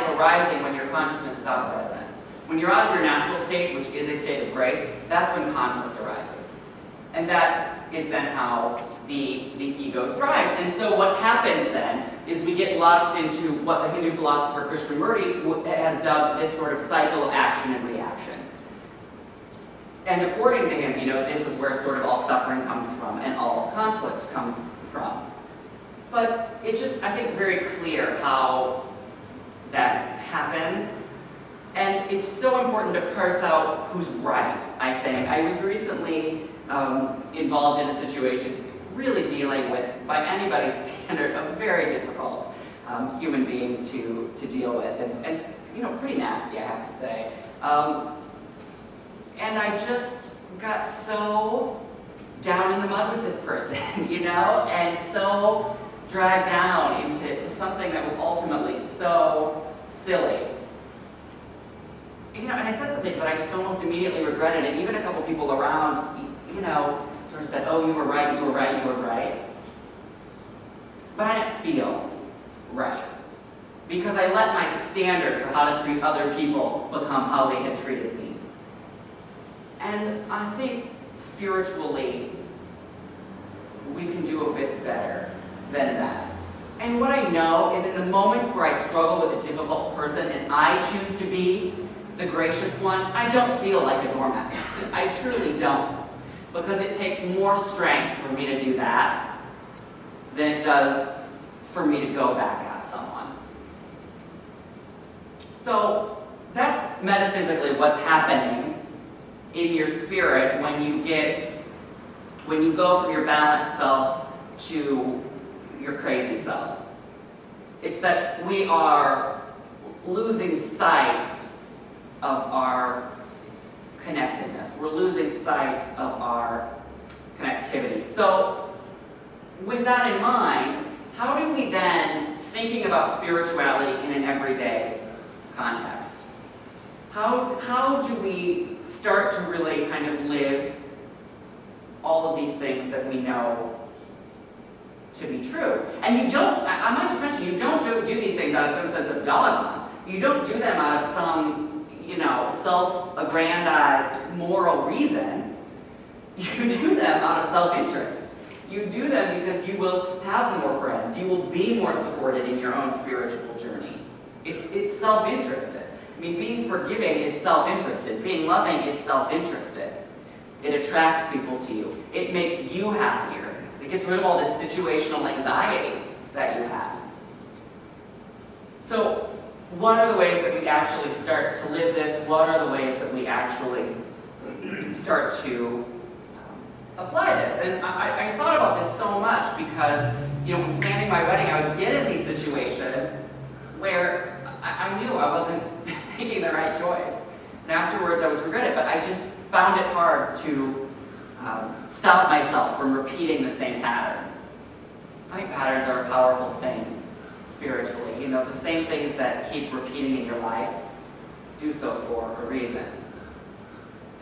life arising when your consciousness is out of resonance. When you're out of your natural state, which is a state of grace, that's when conflict arises. And that is then how the ego thrives. And so what happens then is we get locked into what the Hindu philosopher Krishnamurti has dubbed this sort of cycle of action and reaction. And according to him, this is where sort of all suffering comes from and all conflict comes from. But it's just, I think, very clear how that happens. And it's so important to parse out who's right, I think. I was recently involved in a situation really dealing with, by anybody's standard, a very difficult human being to deal with. And pretty nasty, I have to say. And I just got so down in the mud with this person, and so dragged down into something that was ultimately so silly. And I said something that I just almost immediately regretted, and even a couple people around, sort of said, oh, you were right, you were right, you were right. But I didn't feel right. Because I let my standard for how to treat other people become how they had treated me. And I think spiritually, we can do a bit better than that. And what I know is in the moments where I struggle with a difficult person and I choose to be the gracious one, I don't feel like a doormat. I truly don't. Because it takes more strength for me to do that than it does for me to go back at someone. So that's metaphysically what's happening in your spirit when you go from your balanced self to your crazy self. It's that we are losing sight of our connectedness. We're losing sight of our connectivity. So with that in mind, how do we then, thinking about spirituality in an everyday context, how do we start to really kind of live all of these things that we know to be true? And I might just mention, you don't do these things out of some sense of dogma. You don't do them out of some, self-aggrandized moral reason. You do them out of self-interest. You do them because you will have more friends. You will be more supported in your own spiritual journey. It's self-interested. I mean, being forgiving is self-interested. Being loving is self-interested. It attracts people to you. It makes you happier. It gets rid of all this situational anxiety that you have. So, what are the ways that we actually start to live this? What are the ways that we actually start to apply this? And I thought about this so much because, when planning my wedding, I would get in these situations where I knew I wasn't making the right choice. And afterwards I was regretted, but I just found it hard to stop myself from repeating the same patterns. I think patterns are a powerful thing spiritually. The same things that keep repeating in your life do so for a reason.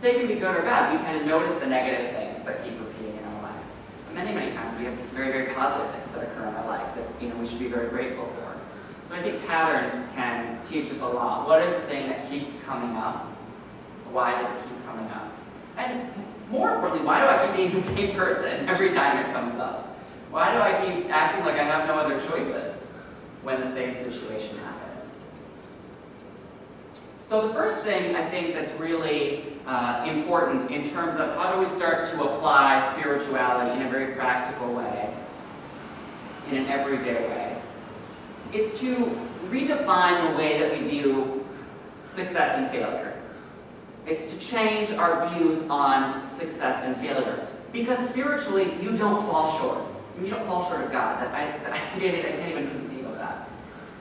They can be good or bad. We tend to notice the negative things that keep repeating in our life. And many times we have very, very positive things that occur in our life that we should be very grateful for. So I think patterns can teach us a lot. What is the thing that keeps coming up? Why does it keep coming up? And more importantly, why do I keep being the same person every time it comes up? Why do I keep acting like I have no other choices when the same situation happens? So the first thing I think that's really important in terms of how do we start to apply spirituality in a very practical way, in an everyday way, it's to redefine the way that we view success and failure. It's to change our views on success and failure. Because spiritually, you don't fall short. You don't fall short of God. I can't even conceive of that.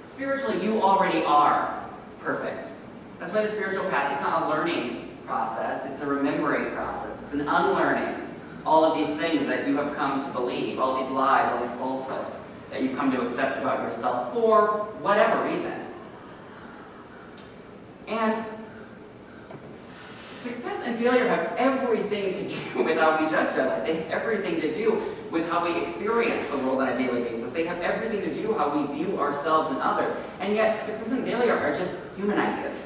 Spiritually, you already are perfect. That's why the spiritual path, it's not a learning process, it's a remembering process. It's an unlearning all of these things that you have come to believe, all these lies, all these falsehoods that you've come to accept about yourself for whatever reason. And success and failure have every everything to do with how we judge our life. They have everything to do with how we experience the world on a daily basis. They have everything to do how we view ourselves and others. And yet, success and failure are just human ideas.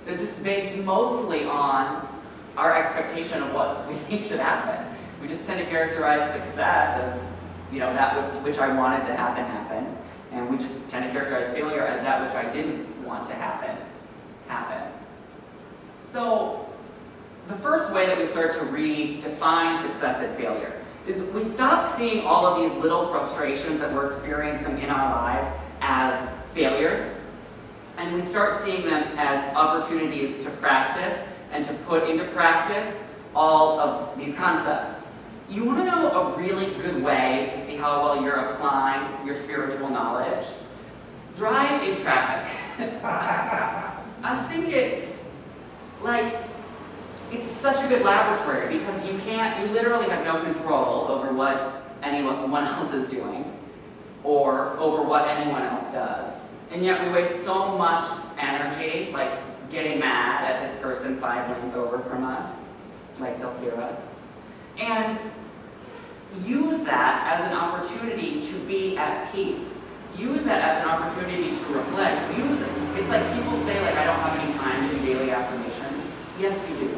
They're just based mostly on our expectation of what we think should happen. We just tend to characterize success as, that which I wanted to happen. And we just tend to characterize failure as that which I didn't want to happen. So, the first way that we start to redefine success and failure is we stop seeing all of these little frustrations that we're experiencing in our lives as failures, and we start seeing them as opportunities to practice and to put into practice all of these concepts. You want to know a really good way to see how well you're applying your spiritual knowledge? Drive in traffic. I think it's such a good laboratory because you literally have no control over what anyone else is doing or over what anyone else does. And yet we waste so much energy, getting mad at this person 5 lanes over from us, they'll hear us, and use that as an opportunity to be at peace. Use that as an opportunity to reflect. It's like people say, I don't have any time to do daily affirmations. Yes, you do.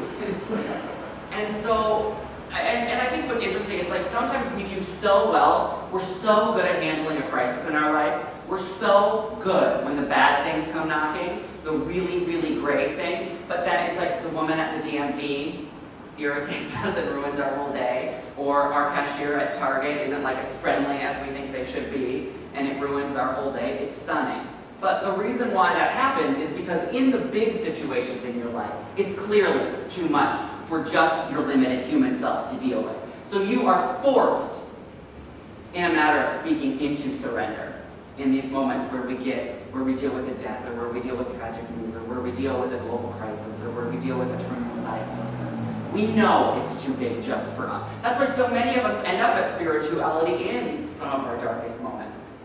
And so, and I think what's interesting is sometimes we do so well, we're so good at handling a crisis in our life, we're so good when the bad things come knocking, the really, really great things, but then it's like the woman at the DMV irritates us and ruins our whole day, or our cashier at Target isn't as friendly as we think they should be, and it ruins our whole day. It's stunning. But the reason why that happens is because in the big situations in your life, it's clearly too much for just your limited human self to deal with. So you are forced, in a matter of speaking, into surrender in these moments where we deal with a death, or where we deal with tragic news, or where we deal with a global crisis, or where we deal with a terminal diagnosis. We know it's too big just for us. That's why so many of us end up at spirituality in some of our darkest moments.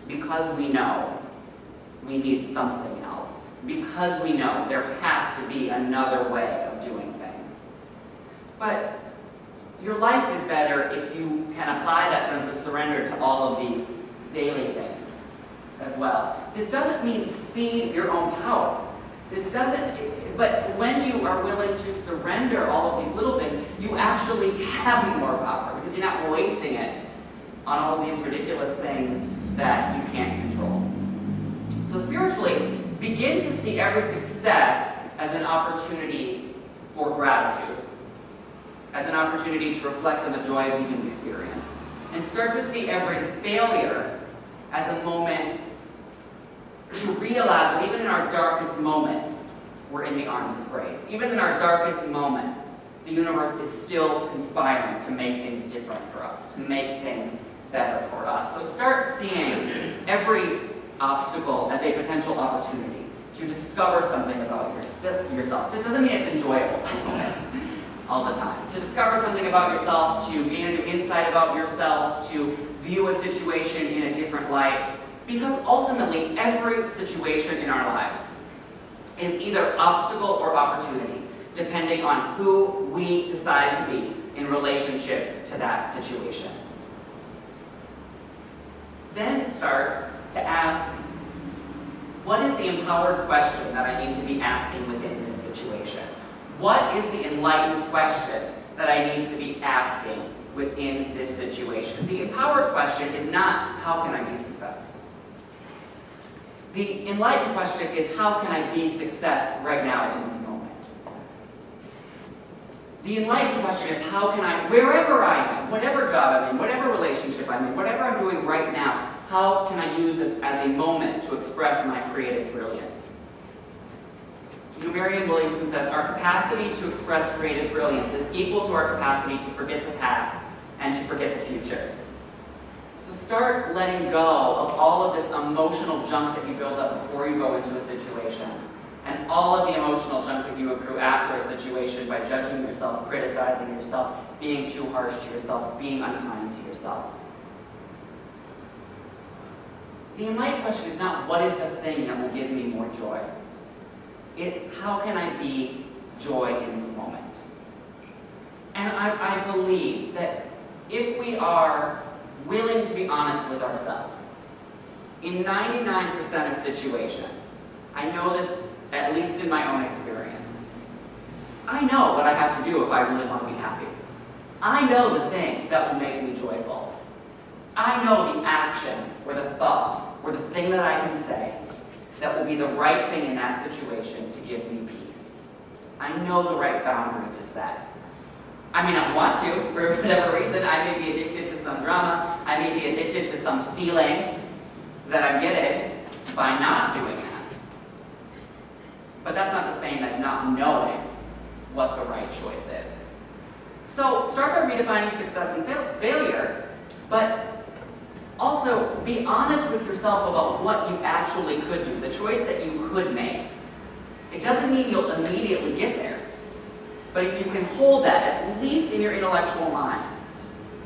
Because we know we need something else. Because we know there has to be another way of doing things. But your life is better if you can apply that sense of surrender to all of these daily things as well. This doesn't mean cede your own power. But when you are willing to surrender all of these little things, you actually have more power because you're not wasting it on all of these ridiculous things that you can't control. So spiritually, begin to see every success as an opportunity for gratitude, as an opportunity to reflect on the joy of the human experience, and start to see every failure as a moment to realize that even in our darkest moments, we're in the arms of grace. Even in our darkest moments, the universe is still conspiring to make things different for us, to make things better for us. So start seeing every obstacle as a potential opportunity to discover something about yourself. This doesn't mean it's enjoyable all the time. To discover something about yourself, to gain a new insight about yourself, to view a situation in a different light. Because ultimately, every situation in our lives is either obstacle or opportunity, depending on who we decide to be in relationship to that situation. Then start to ask, what is the empowered question that I need to be asking within this situation? What is the enlightened question that I need to be asking within this situation? The empowered question is not, how can I be successful? The enlightened question is, how can I be success right now in this moment? The enlightened question is, how can I, wherever I am, whatever job I'm in, whatever relationship I'm in, whatever I'm doing right now, how can I use this as a moment to express my creative brilliance? Marianne Williamson says, our capacity to express creative brilliance is equal to our capacity to forget the past and to forget the future. So start letting go of all of this emotional junk that you build up before you go into a situation, and all of the emotional junk that you accrue after a situation by judging yourself, criticizing yourself, being too harsh to yourself, being unkind to yourself. The enlightened question is not, what is the thing that will give me more joy? It's, how can I be joy in this moment? And I believe that if we are willing to be honest with ourselves, in 99% of situations, I know this at least in my own experience, I know what I have to do if I really want to be happy. I know the thing that will make me joyful. I know the action or the thought or the thing that I can say that will be the right thing in that situation to give me peace. I know the right boundary to set. I may not want to, for whatever reason. I may be addicted to some drama. I may be addicted to some feeling that I'm getting by not doing that. But that's not the same as not knowing what the right choice is. So start by redefining success and failure, but also be honest with yourself about what you actually could do, the choice that you could make. It doesn't mean you'll immediately get there. But if you can hold that, at least in your intellectual mind,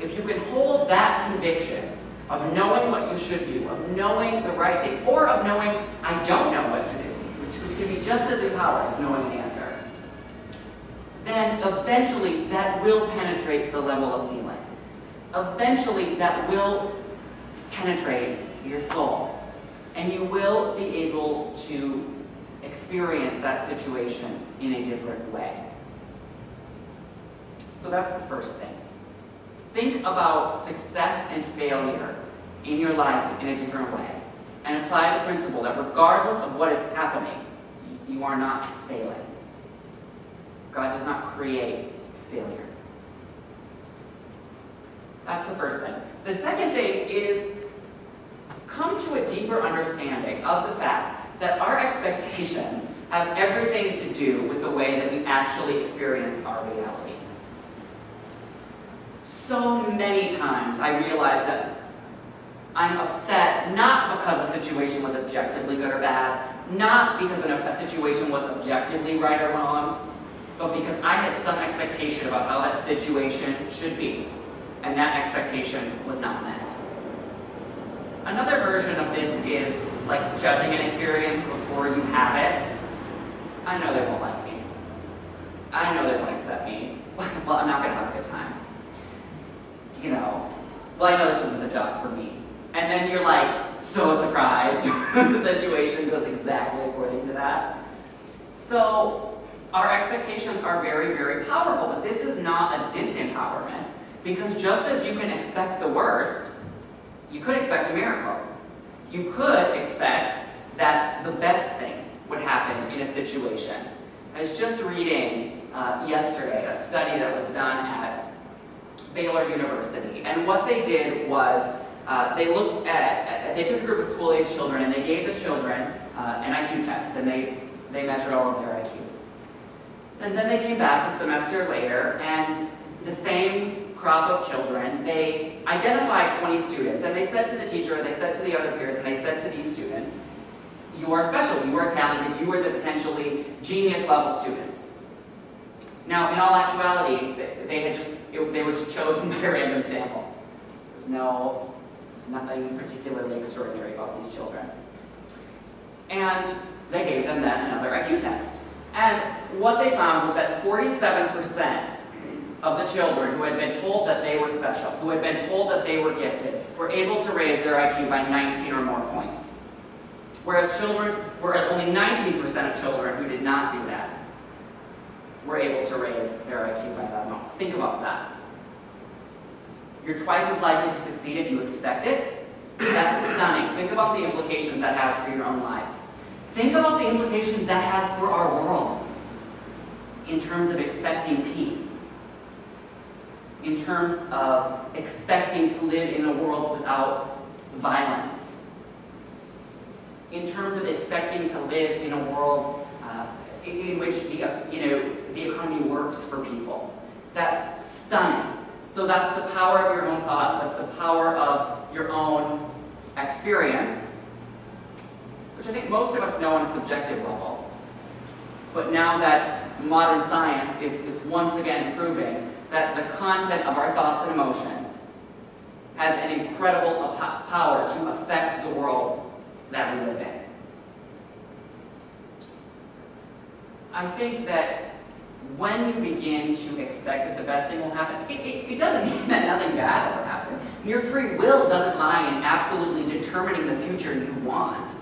if you can hold that conviction of knowing what you should do, of knowing the right thing, or of knowing I don't know what to do, which can be just as empowering as knowing an answer, then eventually that will penetrate the level of feeling. Eventually that will penetrate your soul, and you will be able to experience that situation in a different way. So that's the first thing. Think about success and failure in your life in a different way, and apply the principle that regardless of what is happening, you are not failing. God does not create failures. That's the first thing. The second thing is come to a deeper understanding of the fact that our expectations have everything to do with the way that we actually experience our reality. So many times I realize that I'm upset not because a situation was objectively good or bad, not because a situation was objectively right or wrong, but because I had some expectation about how that situation should be, and that expectation was not met. Another version of this is like judging an experience before you have it. I know they won't like me. I know they won't accept me. Well, I'm not going to have a good time. Well, I know this isn't the job for me. And then you're like so surprised when the situation goes exactly according to that. So our expectations are very, very powerful, but this is not a disempowerment, because just as you can expect the worst, you could expect a miracle. You could expect that the best thing would happen in a situation. I was just reading yesterday a study that was done at Baylor University, and what they did was they took a group of school-age children and they gave the children an IQ test, and they measured all of their IQs. And then they came back a semester later, and the same crop of children, they identified 20 students, and they said to the teacher, and they said to the other peers, and they said to these students, you are special, you are talented, you are the potentially genius-level students. Now, in all actuality, they were just chosen by a random sample. There's nothing particularly extraordinary about these children. And they gave them then another IQ test. And what they found was that 47% of the children who had been told that they were special, who had been told that they were gifted, were able to raise their IQ by 19 or more points. Whereas only 19% of children who did not do that were able to raise their IQ by that amount. Think about that. You're twice as likely to succeed if you expect it. That's stunning. Think about the implications that has for your own life. Think about the implications that has for our world in terms of expecting peace, in terms of expecting to live in a world without violence, in terms of expecting to live in a world in which the economy works for people. That's stunning. So that's the power of your own thoughts, that's the power of your own experience, which I think most of us know on a subjective level. But now that modern science is once again proving that the content of our thoughts and emotions has an incredible power to affect the world that we live in. I think that when you begin to expect that the best thing will happen, it doesn't mean that nothing bad will happen. Your free will doesn't lie in absolutely determining the future you want.